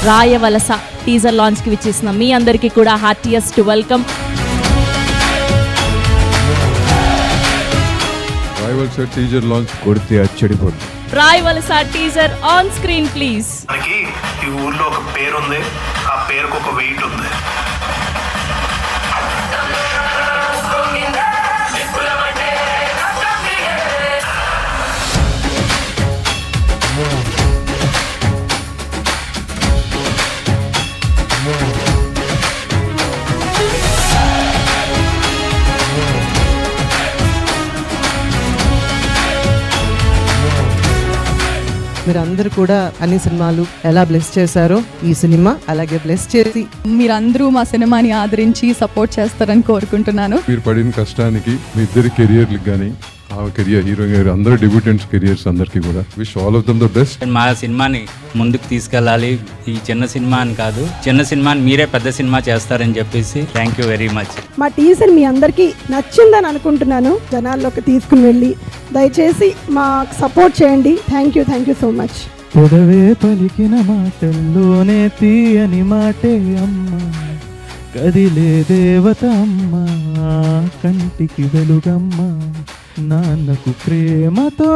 Rayavalasa teaser లాంచ్కి విచ్చేసిన మీ అందరికీ కూడా heartiest welcome. Rayavalasa teaser launch కొడితే అచ్చడిపోతుంది. Rayavalasa teaser on screen please. మనకి ఈ ఊర్లో ఒక పేరు ఉంది, ఆ పేరుకు ఒక వెయిట్ ఉంది. మీరందరూ కూడా అన్ని సినిమాలు ఎలా బ్లెస్ చేశారో ఈ సినిమా అలాగే బ్లెస్ చేసి మీరందరూ మా సినిమాని ఆదరించి సపోర్ట్ చేస్తారని కోరుకుంటున్నాను. మీరు పడిన కష్టానికి మీ ఇద్దరి కెరియర్లకు కానీ ఆ కెరియర్ హీరోయిన్ గారు అందరూ డెబ్యూటెంట్స్ కెరియర్స్ అందరికీ కూడా wish all of them the best. మా సినిమాని ముందుకు తీసుకెళ్ళాలి, ఈ చిన్న సినిమా అని కాదు, చిన్న సినిమాని మీరే పెద్ద సినిమా చేస్తారని చెప్పేసి థ్యాంక్ యూ వెరీ మచ్. మా టీజర్ మీ అందరికీ నచ్చిందని అనుకుంటున్నాను. జనాల్లోకి తీసుకుని వెళ్ళి దయచేసి మాకు సపోర్ట్ చేయండి. Thank you so much. పెదవే పలికిన మాటల్లోనే తీయని మాటే అమ్మ, కదిలే దేవత అమ్మ, కంటికి వెలుగమ్మ, నాన్నకు ప్రేమతో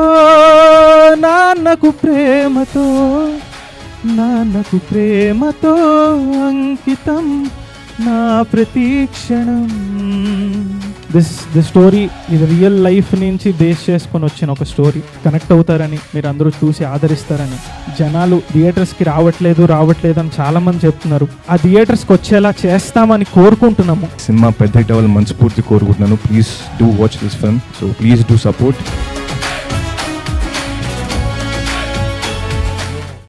నాన్నకు ప్రేమతో నాన్నకు ప్రేమతో అంకితం నా ప్రతీక్షణం. దిస్ స్టోరీ ఇది రియల్ లైఫ్ నుంచి బేస్ చేసుకొని వచ్చిన ఒక స్టోరీ. కనెక్ట్ అవుతారని, మీరు అందరూ చూసి ఆదరిస్తారని. జనాలు థియేటర్స్కి రావట్లేదు అని చాలా మంది చెప్తున్నారు. ఆ థియేటర్స్కి వచ్చేలా చేస్తామని కోరుకుంటున్నాము. సినిమా పెద్ద హిట్ అవ్వాలని మనస్ఫూర్తి కోరుకుంటున్నాను. Please do watch this film, so please do support.